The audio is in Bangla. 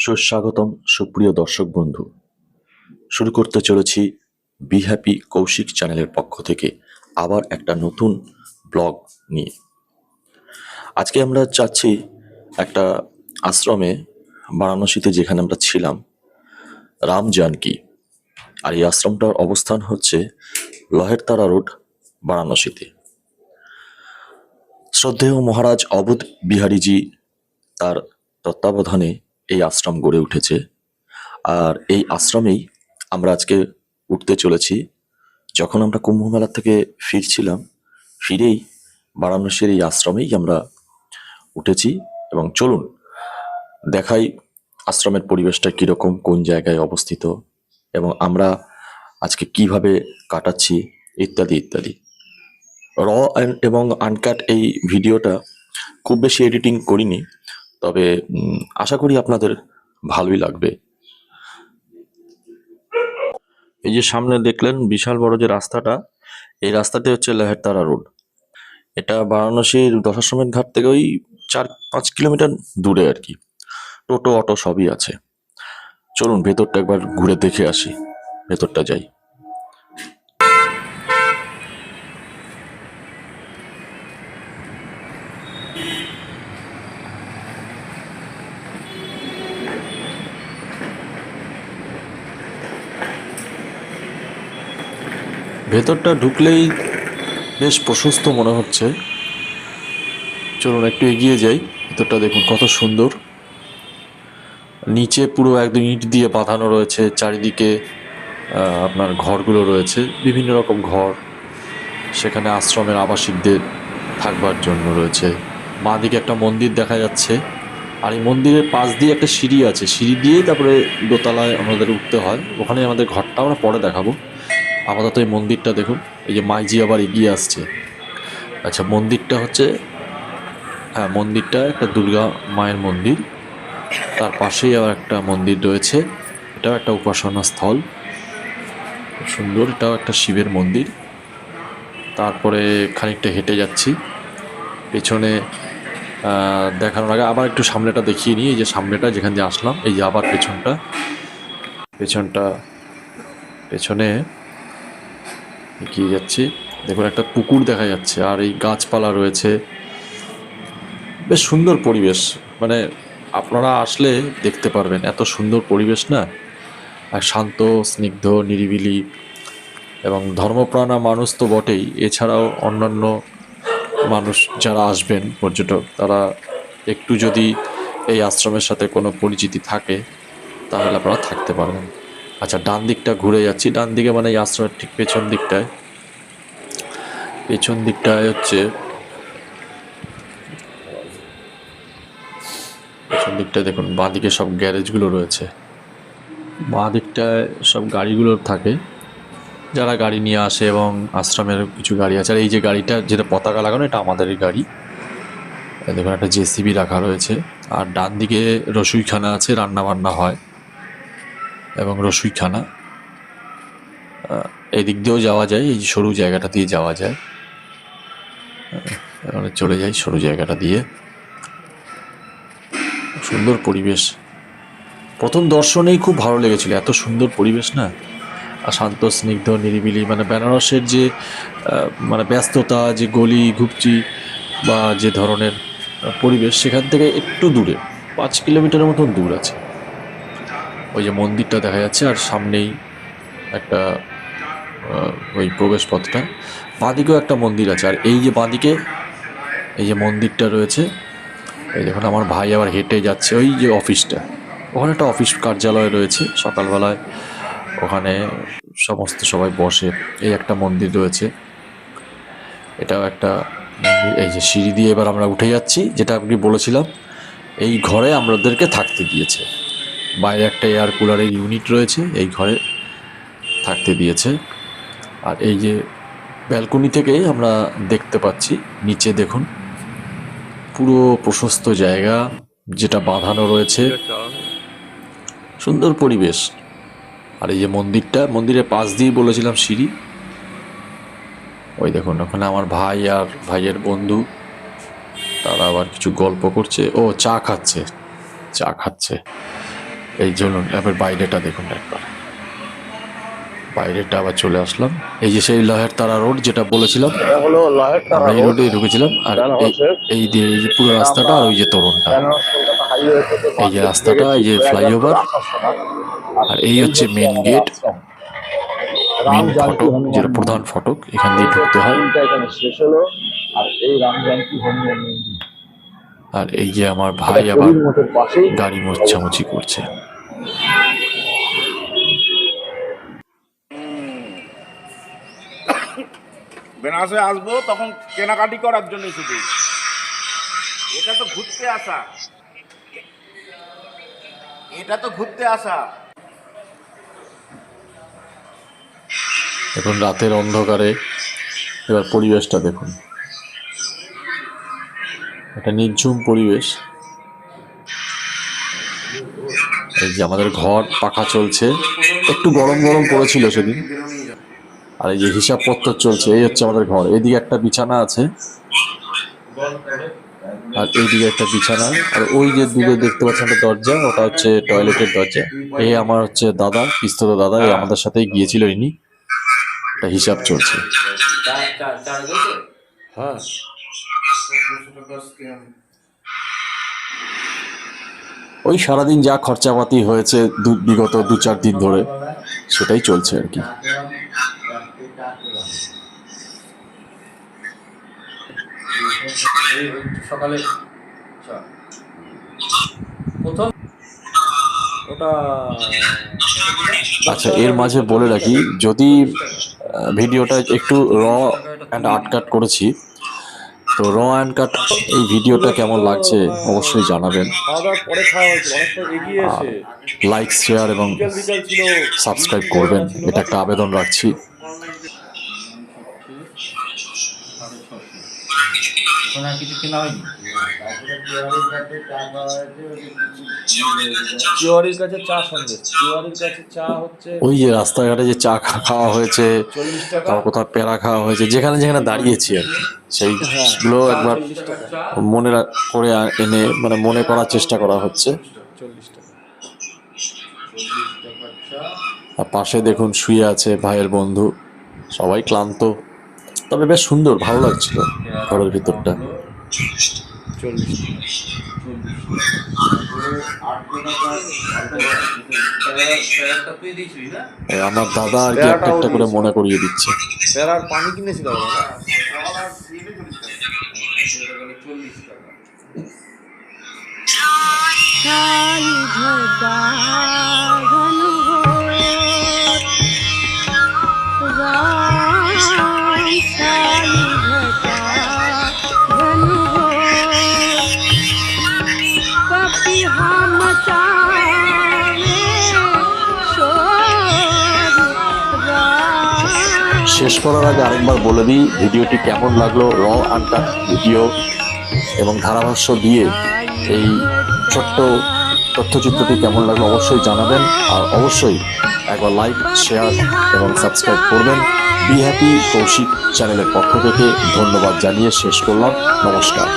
সুস্বাগতম সুপ্রিয় দর্শক বন্ধু। শুরু করতে চলেছি বি হ্যাপি কৌশিক চ্যানেলের পক্ষ থেকে আবার একটা নতুন ব্লগ নিয়ে। আজকে আমরা যাচ্ছি একটা আশ্রমে, বারাণসীতে, যেখানে আমরা ছিলাম, রাম জানকী। আর এই আশ্রমটার অবস্থান হচ্ছে লহেরতারা রোড, বারাণসীতে। শ্রদ্ধেয় মহারাজ অবধ বিহারীজি তার তত্ত্বাবধানে এই আশ্রম গড়ে উঠেছে। আর এই আশ্রমেই আমরা আজকে উঠতে চলেছি। যখন আমরা কুম্ভমেলা থেকে ফিরছিলাম, ফিরেই বারাণসীর এই আশ্রমেই আমরা উঠেছি। এবং চলুন দেখাই আশ্রমের পরিবেশটা কীরকম, কোন জায়গায় অবস্থিত, এবং আমরা আজকে কিভাবে কাটাচ্ছি, ইত্যাদি ইত্যাদি। র এবং আনকাট এই ভিডিওটা খুব বেশি এডিটিং করিনি, তবে আশা করি আপনাদের ভালোই লাগবে। এই যে সামনে দেখলেন বিশাল বড় যে রাস্তাটা, এই রাস্তাটি হচ্ছে লহেরতারা রোড। এটা বারাণসীর দশাশ্বমেধ ঘাট থেকে ওই 4-5 কিলোমিটার দূরে আর কি। টোটো অটো সবই আছে। চলুন ভেতরটা একবার ঘুরে দেখে আসি, ভেতরটা যাই। ভেতরটা ঢুকলেই বেশ প্রশস্ত মনে হচ্ছে। চলুন একটু এগিয়ে যাই। ভেতরটা দেখুন কত সুন্দর। নিচে পুরো একদম ইট দিয়ে বাঁধানো রয়েছে, চারিদিকে আপনার ঘরগুলো রয়েছে, বিভিন্ন রকম ঘর। সেখানে আশ্রমের আবাসিকদের থাকবার জন্য রয়েছে। বাঁদিকে একটা মন্দির দেখা যাচ্ছে, আর এই মন্দিরের পাশ দিয়ে একটা সিঁড়ি আছে। সিঁড়ি দিয়েই তারপরে দোতলায় আমাদের উঠতে হয়। ওখানে আমাদের ঘরটা আমরা পরে দেখাবো। আপাতত এই মন্দিরটা দেখুন। এই যে মাইজি আবার এগিয়ে আসছে। আচ্ছা, মন্দিরটা হচ্ছে, হ্যাঁ, মন্দিরটা একটা দুর্গা মায়ের মন্দির। তার পাশেই আবার একটা মন্দির রয়েছে, এটাও একটা উপাসনা স্থল, খুব সুন্দর। এটাও একটা শিবের মন্দির। তারপরে খানিকটা হেঁটে যাচ্ছি। পেছনে দেখানোর আগে আবার একটু সামনেটা দেখিয়ে নিই। এই যে সামনেটা যেখান দিয়ে আসলাম, এই যে আবার পেছনে এগিয়ে যাচ্ছি। দেখুন একটা পুকুর দেখা যাচ্ছে, আর এই গাছপালা রয়েছে। বেশ সুন্দর পরিবেশ, মানে আপনারা আসলে দেখতে পারবেন এত সুন্দর পরিবেশ না। আর শান্ত, স্নিগ্ধ, নিরিবিলি, এবং ধর্মপ্রাণা মানুষ তো বটেই, এছাড়াও অন্যান্য মানুষ যারা আসবেন, পর্যটক, তারা একটু যদি এই আশ্রমের সাথে কোনো পরিচিতি থাকে তাহলে আপনারা থাকতে পারবেন। আচ্ছা, ডান দিকটা ঘুরে যাচ্ছি। ডান দিকে মানে এই আশ্রমের ঠিক পেছন দিকটায় হচ্ছে, পেছন দিকটায় দেখুন বাঁ দিকে সব গ্যারেজগুলো রয়েছে। বাঁ দিকটায় সব গাড়িগুলো থাকে, যারা গাড়ি নিয়ে আসে, এবং আশ্রমের কিছু গাড়ি আছে। আর এই যে গাড়িটা যেটা পতাকা লাগানো, এটা আমাদেরই গাড়ি। দেখুন একটা জেসিবি রাখা রয়েছে। আর ডান দিকে রসুইখানা আছে, রান্না বান্না হয়, এবং রসুইখানা। এই দিক দিয়েও যাওয়া যায়, এই সরু জায়গাটা দিয়ে যাওয়া যায়। এখানে চলে যাই সরু জায়গাটা দিয়ে। সুন্দর পরিবেশ, প্রথম দর্শনেই খুব ভালো লেগেছিল। এত সুন্দর পরিবেশ না, আর শান্ত, স্নিগ্ধ, নিরিবিলি। মানে বেনারসের যে মানে ব্যস্ততা, যে গলি ঘুপচি বা যে ধরনের পরিবেশ, সেখান থেকে একটু দূরে 5 কিলোমিটারের মতন দূর আছে। ওই যে মন্দিরটা দেখা যাচ্ছে, আর সামনেই একটা ওই প্রবেশ পথটা। বাঁদিকেও একটা মন্দির আছে। আর এই যে বাঁদিকে এই যে মন্দিরটা রয়েছে, এই দেখুন আমার ভাই আবার হেঁটে যাচ্ছে। ওই যে অফিসটা, ওখানে একটা অফিস কার্যালয় রয়েছে। সকালবেলায় ওখানে সমস্ত সবাই বসে। এই একটা মন্দির রয়েছে, এটাও একটা মন্দির। এই যে সিঁড়ি দিয়ে এবার আমরা উঠে যাচ্ছি, যেটা আপনি বলেছিলাম, এই ঘরে আমাদেরকে থাকতে দিয়েছে। বাইরে একটা এয়ার কুলারের ইউনিট রয়েছে, এই ঘরে থাকতে দিয়েছে। আর এই যে ব্যালকনি থেকে আমরা দেখতে পাচ্ছি নিচে, দেখুন পুরো প্রশস্ত জায়গা, যেটা বাঁধানো রয়েছে, সুন্দর পরিবেশ। আর এই যে মন্দিরটা, মন্দিরের পাশ দিয়ে বলেছিলাম সিঁড়ি। ওই দেখুন ওখানে আমার ভাই আর ভাইয়ের বন্ধু, তারা আবার কিছু গল্প করছে। ও চা খাচ্ছে। এই জন্য এবার বাইরেটা দেখুন একবার, বাইরেটা আবার চলে আসলাম। এই যে সেই লহের তারা রোড যেটা বলেছিলাম, হলো লহের তারা আমরা এই রোড রোডে ঢুকেছিলাম। আর এই যে পুরো রাস্তাটা আর ওই যে তোরণটা, বেনারস কলকাতা হাইওয়ে থেকে এই যে রাস্তাটা, এই যে ফ্লাইওভার, আর এই হচ্ছে মেন গেট, মেন ফটক, যেটা প্রধান ফটক, এখান দিয়ে ঢুকতে হয়। এখানে শেষ হলো। আর এই রাম জানকী হনুমান মন্দির, আর এই যে আমার ভাই আবার কবির মঠের পাশেই গাড়ি মোছামুছি করছে। বেনারসে আসবো তখন কেনাকাটি করার জন্য শুধু, এটা তো ঘুরতে আসা, এটা তো ঘুরতে আসা। এখন রাতের অন্ধকারে এবার পরিবেশটা দেখুন, একটা নির্ঝুম পরিবেশ। এই যে আমাদের ঘর পাখা চলছে, একটু গরম গরম পড়েছিল সেদিন। আর এই যে হিসাবপত্র চলছে, এই হচ্ছে আমাদের ঘর। এইদিকে একটা বিছানা আছে, আর এইদিকে একটা বিছানা, আর ওই যে দূরে দেখতে পাচ্ছেন একটা দরজা, ওটা হচ্ছে টয়লেটের দরজা। এই আমার হচ্ছে দাদা, পিস্তত দাদা, এই আমাদের সাথেই গিয়েছিল ইনি। একটা হিসাব চলছে। হ্যাঁ, ওই সারাদিন যা খরচাপাতি হয়েছে বিগত 2-4 দিন ধরে, সেটাই চলছে আর কি। সকালে প্রথম ওটা। আচ্ছা, এর মাঝে বলে রাখি, যদি ভিডিওটা একটু র অ্যান্ড আটকাট করেছি, তো র অ্যান্ড কাট এই ভিডিওটা কেমন লাগছে অবশ্যই জানাবেন। খাওয়া দাওয়ার পরে খাওয়া হয়েছিল, অনেকটা এগিয়ে এসে লাইক, শেয়ার এবং বিকাল বিকাল ছিল, সাবস্ক্রাইব করবেন, এটা একটা আবেদন রাখছি। কিছু কেনা হয়নি। তিওয়ারির কাছে চা সন্দেশ, তিওয়ারির কাছে চা হচ্ছে ওই যে রাস্তাঘাটে যে চা খাওয়া হয়েছে, 40 টাকা। তারপর কোথাও পেড়া খাওয়া হয়েছে, যেখানে যেখানে দাঁড়িয়েছি আর কি, সেইগুলো একবার মনে করে এনে, মানে মনে করার চেষ্টা করা হচ্ছে। 40 টাকা। আর পাশে দেখুন শুয়ে আছে ভাইয়ের বন্ধু, সবাই ক্লান্ত, তবে বেশ সুন্দর, ভালো লাগছিল ঘরের ভিতরটা। আমার দাদা আর কি একটা একটা করে মনে করিয়ে দিচ্ছে। প্যারার পানি কিনেছিল দাদা। শেষ করার আগে আরেকবার বলে দিই, ভিডিওটি কেমন লাগলো, র আনকাট ভিডিও এবং ধারাভাষ্য দিয়ে এই ছোট্ট তথ্যচিত্রটি কেমন লাগলো অবশ্যই জানাবেন। আর অবশ্যই একবার লাইক, শেয়ার এবং সাবস্ক্রাইব করবেন। বি হ্যাপি কৌশিক চ্যানেলের পক্ষ থেকে ধন্যবাদ জানিয়ে শেষ করলাম। নমস্কার।